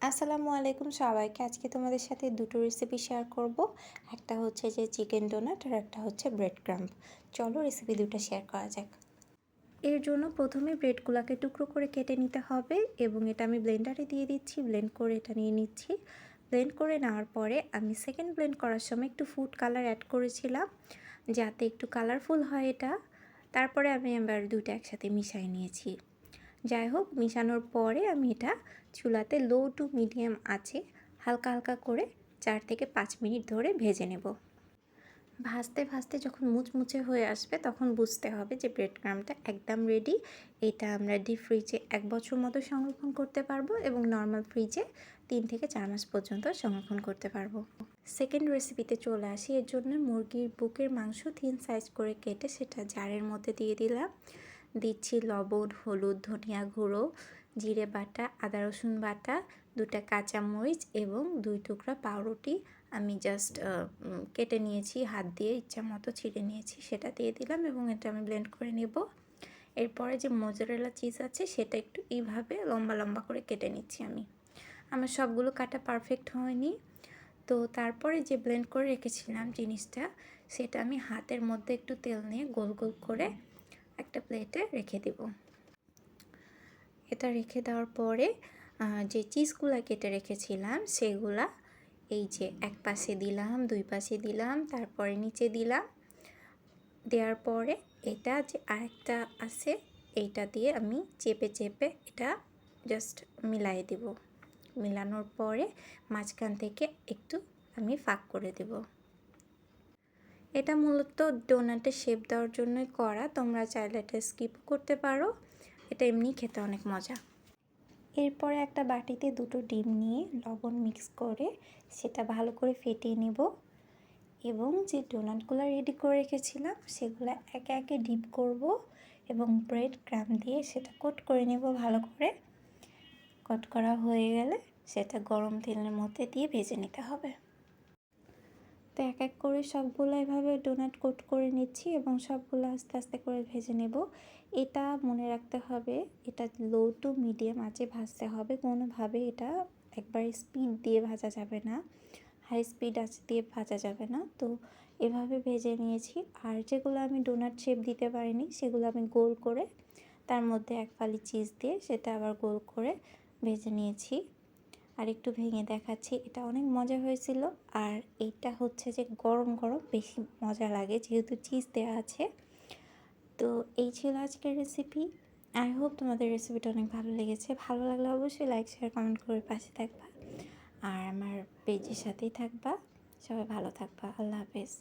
আসসালামু আলাইকুম সবাইকে। আজকে তোমাদের সাথে দুটো রেসিপি শেয়ার করব। একটা হচ্ছে যে চিকেন ডোনাট আর একটা হচ্ছে ব্রেড ক্রাম্ব। চলো রেসিপি দুটো শেয়ার করা যাক। এর জন্য প্রথমে ব্রেডগুলোকে টুকরো করে কেটে নিতে হবে এবং এটা আমি ব্লেন্ডারে দিয়ে দিচ্ছি। ব্লেন্ড করে এটা নিয়ে নিচ্ছি। ব্লেন্ড করে নেওয়ার পরে আমি সেকেন্ড ব্লেন্ড করার সময় একটু ফুড কালার অ্যাড করেছিলাম যাতে একটু কালারফুল হয় এটা। তারপরে আমি আবার দুটো একসাথে মিশিয়ে নিয়েছি। যাই হোক, মিশানোর পরে আমি এটা চুলাতে লো টু মিডিয়াম আঁচে হালকা হালকা করে 4 থেকে 5 মিনিট ধরে ভেজে নেব। ভাজতে ভাজতে যখন মুচমুচে হয়ে আসবে তখন বুঝতে হবে যে ব্রেড ক্রাম্বটা একদম রেডি। এটা আমরা ডিপ ফ্রিজে 1 বছর মতো সংরক্ষণ করতে পারবো এবং নর্মাল ফ্রিজে 3 থেকে 4 মাস পর্যন্ত সংরক্ষণ করতে পারবো। সেকেন্ড রেসিপিতে চলে আসি। এর জন্য মুরগির বুকের মাংস থিন সাইজ করে কেটে সেটা জারের মধ্যে দিয়ে দিলাম। দিচ্ছি লবণ, হলুদ, ধনিয়া গুঁড়ো, জিরে বাটা, আদা রসুন বাটা, 2টা কাঁচামরিচ এবং 2 টুকরা পাউরুটি আমি জাস্ট কেটে নিয়েছি, হাত দিয়ে ইচ্ছা মতো ছিঁড়ে নিয়েছি, সেটা দিয়ে দিলাম এবং এটা আমি ব্লেন্ড করে নেব। এরপরে যে মোজারেলা চিজ আছে সেটা একটু এইভাবে লম্বা লম্বা করে কেটে নিচ্ছি আমি। আমার সবগুলো কাটা পারফেক্ট হয়নি, তো তারপরে যে ব্লেন্ড করে রেখেছিলাম জিনিসটা সেটা আমি হাতের মধ্যে একটু তেল নিয়ে গোল গোল করে একটা প্লেটে রেখে দেব। এটা রেখে দেওয়ার পরে যে চিজগুলা কেটে রেখেছিলাম সেগুলা এই যে এক পাশে দিলাম, 2 পাশে দিলাম, তারপরে নিচে দিলাম। দেওয়ার পরে এটা যে আরেকটা আছে এইটা দিয়ে আমি চেপে চেপে এটা জাস্ট মিলাই দেব। মিলানোর পরে মাঝখান থেকে একটু আমি ফাঁক করে দেব। এটা মূলত ডোনাটের শেপ দেওয়ার জন্যই করা, তোমরা চাইলে এটা স্কিপ করতে পারো। এটা এমনি খেতে অনেক মজা। এরপরে একটা বাটিতে 2টো ডিম নিয়ে লবণ মিক্স করে সেটা ভালো করে ফেটিয়ে নেব এবং যে ডোনাটগুলো রেডি করে রেখেছিলাম সেগুলো একে একে ডিপ করব এবং ব্রেড ক্রাম্ব দিয়ে সেটা কোট করে নেব ভালো করে। কোট করা হয়ে গেলে সেটা গরম তেলের মধ্যে দিয়ে ভেজে নিতে হবে। তো এক এক করে সবগুলো এভাবে ডোনাট কোট করে নিচ্ছি এবং সবগুলো আস্তে আস্তে করে ভেজে নেব। এটা মনে রাখতে হবে, এটা লো টু মিডিয়াম আঁচে ভাজতে হবে। কোনোভাবে এটা একবারে স্পিড দিয়ে ভাজা যাবে না, হাই স্পিড আঁচ দিয়ে ভাজা যাবে না। তো এভাবে ভেজে নিয়েছি। আর যেগুলো আমি ডোনাট শেপ দিতে পারিনি সেগুলো আমি গোল করে তার মধ্যে এক ফালি চিজ দিয়ে সেটা আবার গোল করে ভেজে নিয়েছি। আর একটু ভেঙে দেখাচ্ছি, এটা অনেক মজা হয়েছিল। আর এইটা হচ্ছে যে গরম গরম বেশি মজা লাগে যেহেতু চিজ দেওয়া আছে। তো এই ছিল আজকের রেসিপি। আই হোপ তোমাদের রেসিপিটা অনেক ভালো লেগেছে। ভালো লাগলে অবশ্যই লাইক শেয়ার কমেন্ট করে পাশে থাকবা আর আমার পেজের সাথেই থাকবা। সবাই ভালো থাকবা। আল্লাহ হাফেজ।